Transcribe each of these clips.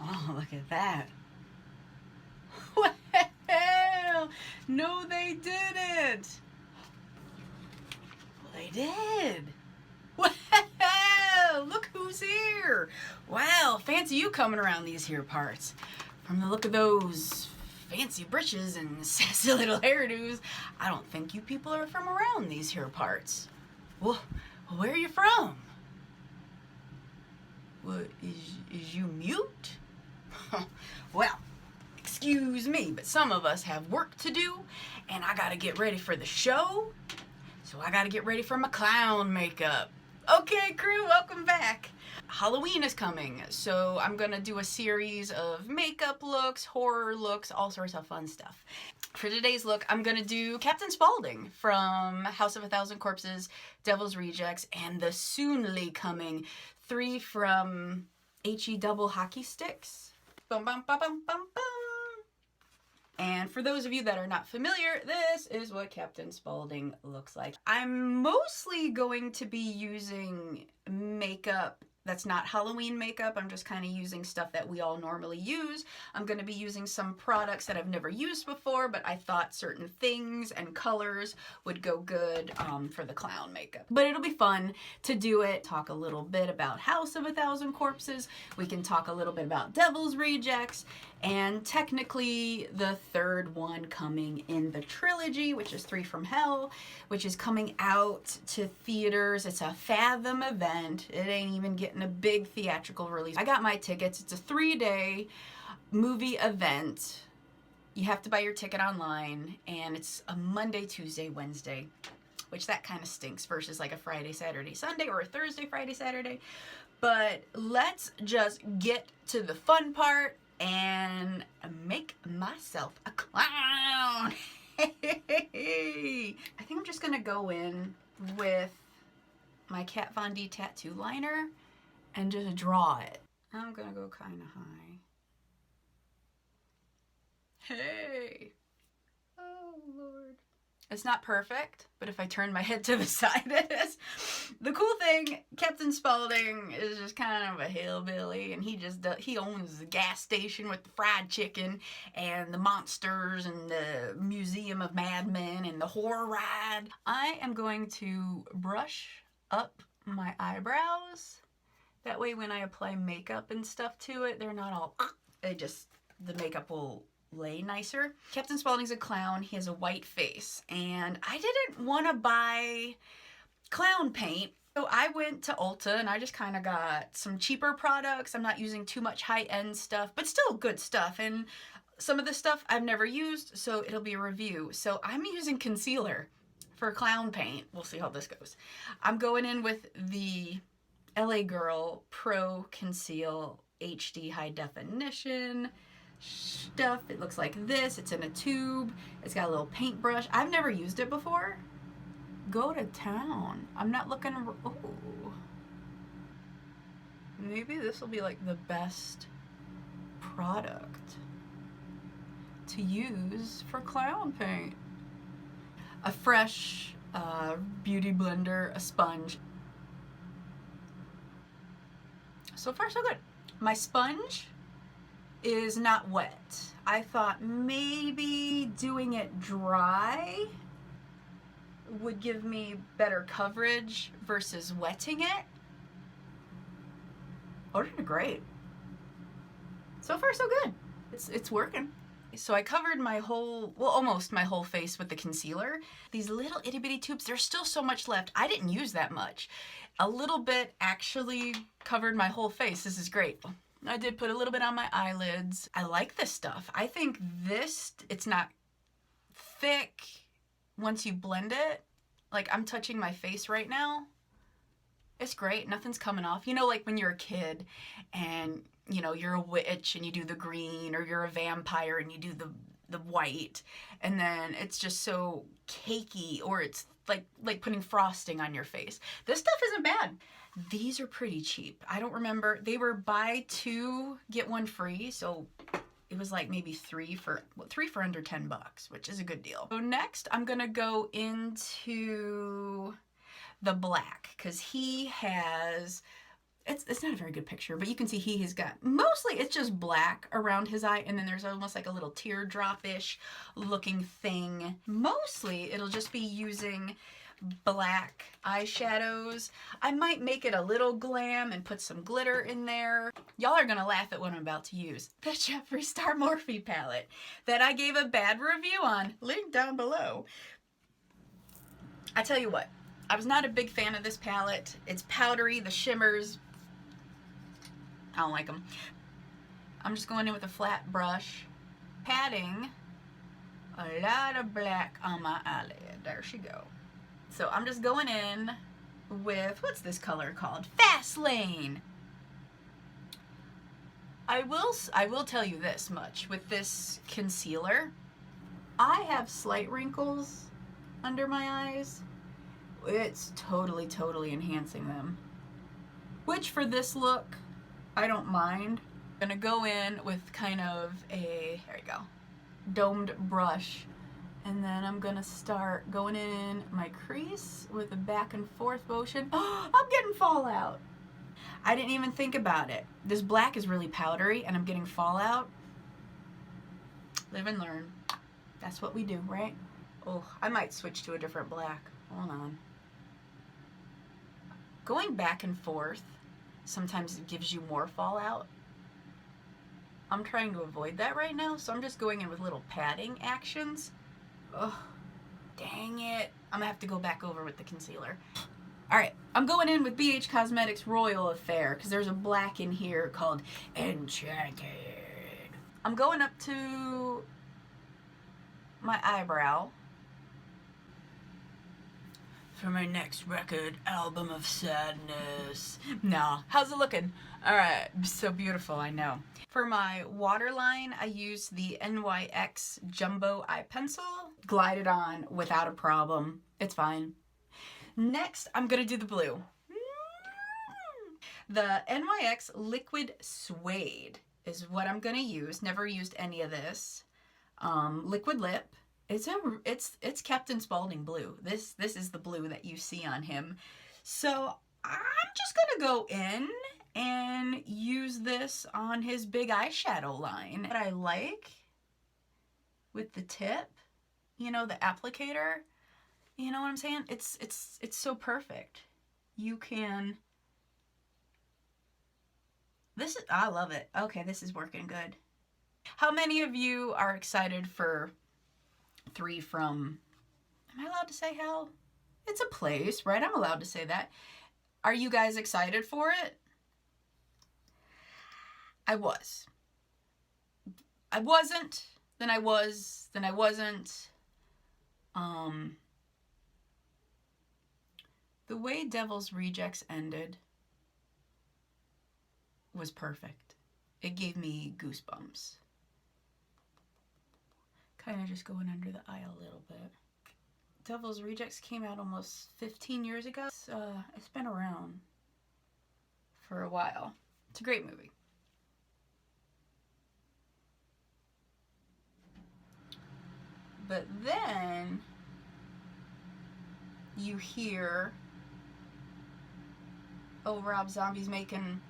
Oh, look at that. Well, no, they didn't. Well, they did. Well, look who's here. Wow, fancy you coming around these here parts. From the look of those fancy britches and sassy little hairdos, I don't think you people are from around these here parts. Well, where are you from? What, is you mute? Well, excuse me, but some of us have work to do, and I gotta get ready for the show, so I gotta get ready for my clown makeup. Okay, crew, welcome back. Halloween is coming, so I'm gonna do a series of makeup looks, horror looks, all sorts of fun stuff. For today's look, I'm gonna do Captain Spaulding from House of a Thousand Corpses, Devil's Rejects, and the soonly coming 3 from HE Double Hockey Sticks. Bum bum bum bum bum bum. And for those of you that are not familiar, this is what Captain Spaulding looks like. I'm mostly going to be using makeup that's not Halloween makeup. I'm just kind of using stuff that we all normally use. I'm going to be using some products that I've never used before, but I thought certain things and colors would go good for the clown makeup. But it'll be fun to do it. Talk a little bit about House of a Thousand Corpses. We can talk a little bit about Devil's Rejects, and technically the third one coming in the trilogy, which is 3 from Hell, which is coming out to theaters. It's a Fathom event. It ain't even getting a big theatrical release. I got my tickets. It's a 3-day movie event. You have to buy your ticket online, and it's a Monday, Tuesday, Wednesday, which that kind of stinks versus like a Friday, Saturday, Sunday, or a Thursday, Friday, Saturday. But let's just get to the fun part and make myself a clown. I think I'm just gonna go in with my Kat Von D tattoo liner and just draw it. I'm gonna go kind of high. Hey. Oh, Lord. It's not perfect, but if I turn my head to the side, it is. The cool thing, Captain Spaulding is just kind of a hillbilly, and he owns the gas station with the fried chicken and the monsters and the Museum of Madmen and the horror ride. I am going to brush up my eyebrows. That way when I apply makeup and stuff to it, they're not all, the makeup will lay nicer. Captain Spaulding's a clown. He has a white face, and I didn't want to buy clown paint, so I went to Ulta and I just kind of got some cheaper products. I'm not using too much high-end stuff, but still good stuff, and some of the stuff I've never used, so it'll be a review. So I'm using concealer for clown paint. We'll see how this goes. I'm going in with the LA Girl Pro Conceal HD High Definition stuff. It looks like this. It's in a tube. It's got a little paintbrush. I've never used it before. Go to town. I'm not looking. Oh, maybe this will be like the best product to use for clown paint. A fresh beauty blender, a sponge. So far, so good. My sponge is not wet. I thought maybe doing it dry would give me better coverage versus wetting it. Oh, it did great. So far, so good. It's working. So I covered my whole, well, almost my whole face with the concealer. These little itty bitty tubes, there's still so much left. I didn't use that much. A little bit actually covered my whole face. This is great. I did put a little bit on my eyelids. I like this stuff. I think this, it's not thick once you blend it. Like, I'm touching my face right now. It's great. Nothing's coming off. You know, like when you're a kid and, you know, you're a witch and you do the green, or you're a vampire and you do the white, and then it's just so cakey, or it's like putting frosting on your face. This stuff isn't bad. These are pretty cheap. I don't remember. They were buy 2, get 1 free. So it was like maybe 3 for under $10, which is a good deal. So next I'm going to go into the black, because he has it's not a very good picture, but you can see he has got, mostly it's just black around his eye, and then there's almost like a little teardrop-ish looking thing. Mostly it'll just be using black eyeshadows. I might make it a little glam and put some glitter in there. Y'all are gonna laugh at what I'm about to use. The Jeffree Star Morphe palette that I gave a bad review on. Link down below. I tell you what, I was not a big fan of this palette. It's powdery, the shimmers, I don't like them. I'm just going in with a flat brush, patting a lot of black on my eyelid. There she go. So I'm just going in with, what's this color called? Fast Lane. I will tell you this much. With this concealer, I have slight wrinkles under my eyes. It's totally, totally enhancing them. Which for this look, I don't mind. I'm gonna go in with kind of a, there you go, domed brush. And then I'm gonna start going in my crease with a back and forth motion. Oh, I'm getting fallout. I didn't even think about it. This black is really powdery and I'm getting fallout. Live and learn. That's what we do, right? Oh, I might switch to a different black. Hold on. Going back and forth, sometimes it gives you more fallout. I'm trying to avoid that right now, so I'm just going in with little patting actions. Oh, dang it. I'm gonna have to go back over with the concealer. Alright, I'm going in with BH Cosmetics Royal Affair, because there's a black in here called Enchanted. I'm going up to my eyebrow for my next record, Album of Sadness. Nah, how's it looking? Alright, so beautiful, I know. For my waterline, I use the NYX Jumbo Eye Pencil. Glide it on without a problem. It's fine. Next, I'm gonna do the blue. The NYX Liquid Suede is what I'm gonna use. Never used any of this. Liquid Lip. It's Captain Spaulding blue. This is the blue that you see on him. So I'm just gonna go in and use this on his big eyeshadow line. What I like with the tip, you know, the applicator, you know what I'm saying? It's so perfect. You can, I love it. Okay, this is working good. How many of you are excited for 3 from, am I allowed to say hell? It's a place, right? I'm allowed to say that. Are you guys excited for it? I was. I wasn't, then I was, then I wasn't. The way Devil's Rejects ended was perfect. It gave me goosebumps. Kind of just going under the eye a little bit. Devil's Rejects came out almost 15 years ago. It's been around for a while. It's a great movie. But then you hear, oh, Rob Zombie's making,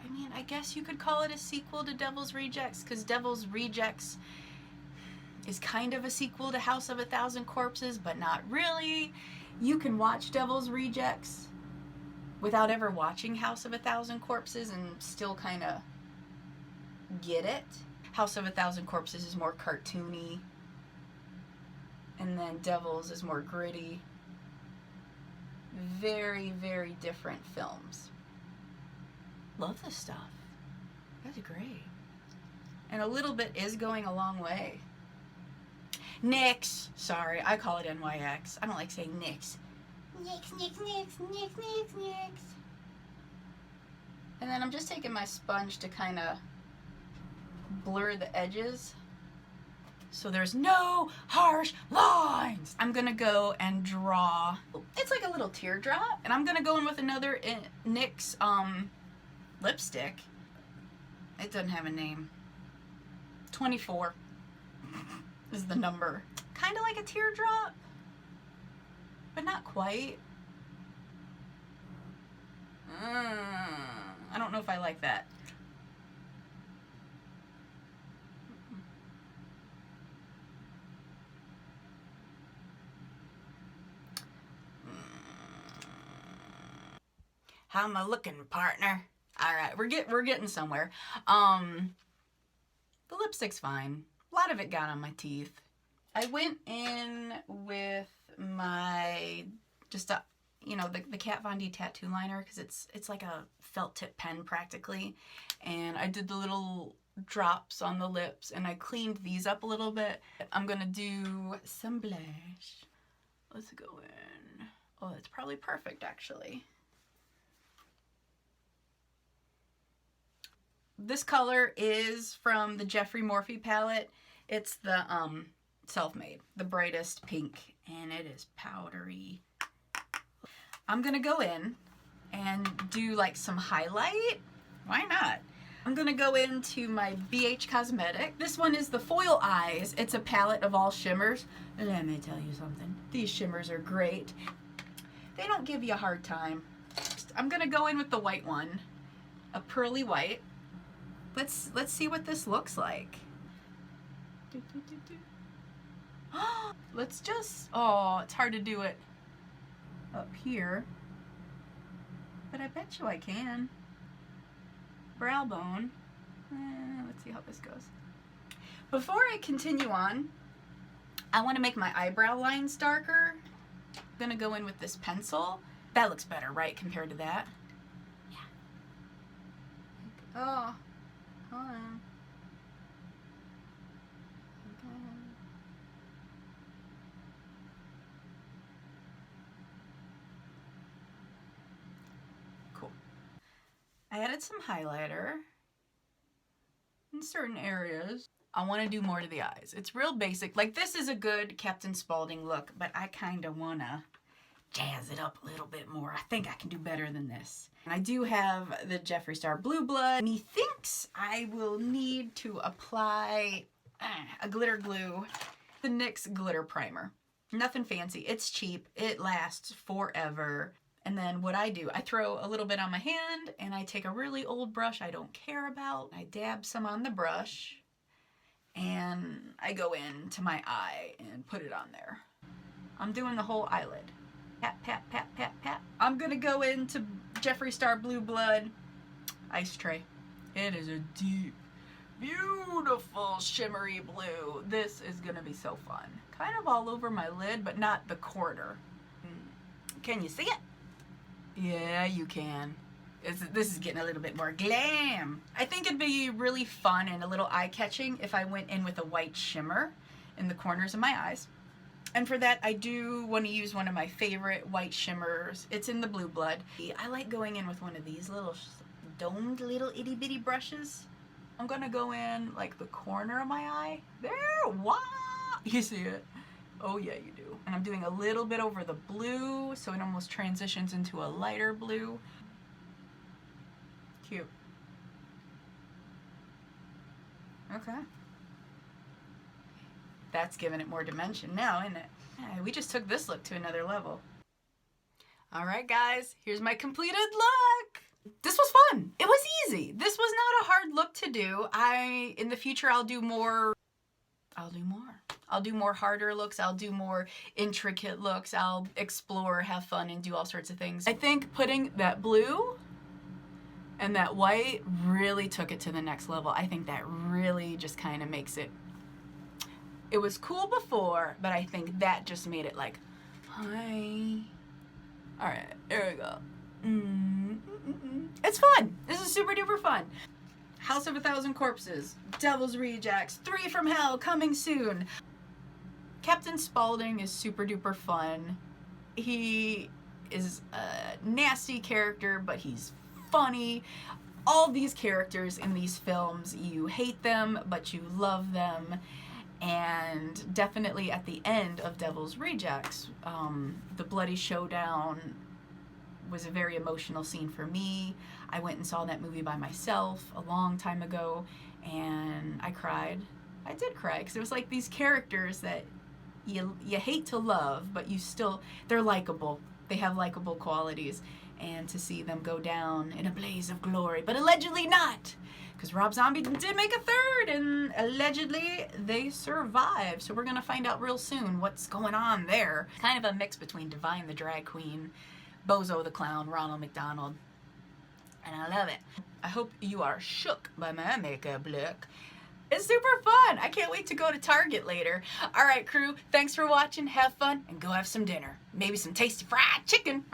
I mean, I guess you could call it a sequel to Devil's Rejects, because Devil's Rejects is kind of a sequel to House of a Thousand Corpses, but not really. You can watch Devil's Rejects without ever watching House of a Thousand Corpses and still kind of get it. House of a Thousand Corpses is more cartoony, and then Devil's is more gritty. Very, very different films. Love this stuff. That's great. And a little bit is going a long way. NYX. Sorry, I call it NYX. I don't like saying NYX. NYX. And then I'm just taking my sponge to kind of blur the edges so there's no harsh lines. I'm gonna go and draw, it's like a little teardrop, and I'm gonna go in with another NYX lipstick. It doesn't have a name. 24 is the number. Kind of like a teardrop, but not quite. know if I like that. How am I looking, partner? All right, we're getting somewhere. The lipstick's fine. A lot of it got on my teeth. I went in with my the Kat Von D tattoo liner, because it's like a felt tip pen practically, and I did the little drops on the lips and I cleaned these up a little bit. I'm gonna do some blush. Let's go in. Oh, it's probably perfect actually. This color is from the Jeffree Morphe palette. It's the Self-Made, the brightest pink, and it is powdery. I'm gonna go in and do like some highlight. Why not? I'm gonna go into my BH Cosmetic. This one is the Foil Eyes. It's a palette of all shimmers. Let me tell you something. These shimmers are great. They don't give you a hard time. I'm gonna go in with the white one, a pearly white. Let's see what this looks like. Let's just, oh, it's hard to do it up here, but I bet you I can. Brow bone. Let's see how this goes. Before I continue on, I want to make my eyebrow lines darker. I'm gonna go in with this pencil. That looks better, right, compared to that? Yeah. Oh, hold on. Cool. I added some highlighter in certain areas. I want to do more to the eyes. It's real basic. Like, this is a good Captain Spaulding look, but I kind of want to jazz it up a little bit more. I think I can do better than this. And I do have the Jeffree Star Blue Blood. Methinks I will need to apply a glitter glue. The NYX Glitter Primer. Nothing fancy. It's cheap. It lasts forever. And then what I do, I throw a little bit on my hand and I take a really old brush I don't care about. I dab some on the brush and I go into my eye and put it on there. I'm doing the whole eyelid. Pat, pat, pat, pat, pat. I'm gonna go into Jeffree Star Blue Blood Ice Tray. It is a deep, beautiful shimmery blue. This is gonna be so fun. Kind of all over my lid, but not the corner. Can you see it? Yeah, you can. This is getting a little bit more glam. I think it'd be really fun and a little eye-catching if I went in with a white shimmer in the corners of my eyes. And for that, I do want to use one of my favorite white shimmers. It's in the Blue Blood. I like going in with one of these little domed little itty bitty brushes. I'm gonna go in like the corner of my eye. There, wow! You see it? Oh yeah, you do. And I'm doing a little bit over the blue, so it almost transitions into a lighter blue. Cute. Okay. That's giving it more dimension now, isn't it? Yeah, we just took this look to another level. All right, guys, here's my completed look. This was fun. It was easy. This was not a hard look to do. In the future, I'll do more. I'll do more harder looks. I'll do more intricate looks. I'll explore, have fun, and do all sorts of things. I think putting that blue and that white really took it to the next level. I think that really just kind of makes it. It was cool before, but I think that just made it like, hi. All right, there we go. It's fun. This is super duper fun. House of a Thousand Corpses, Devil's Rejects, 3 from Hell coming soon. Captain Spaulding is super duper fun. He is a nasty character, but he's funny. All these characters in these films, you hate them, but you love them. And definitely at the end of Devil's Rejects, the bloody showdown was a very emotional scene for me. I went and saw that movie by myself a long time ago, and I cried. I did cry, because it was like these characters that you hate to love, but you still, they're likable. They have likable qualities. and to see them go down in a blaze of glory, but allegedly not, because Rob Zombie did make a third, and allegedly they survived. So we're gonna find out real soon what's going on there. Kind of a mix between Divine the Drag Queen, Bozo the Clown, Ronald McDonald, and I love it. I hope you are shook by my makeup look. It's super fun. I can't wait to go to Target later. All right, crew, thanks for watching. Have fun and go have some dinner. Maybe some tasty fried chicken.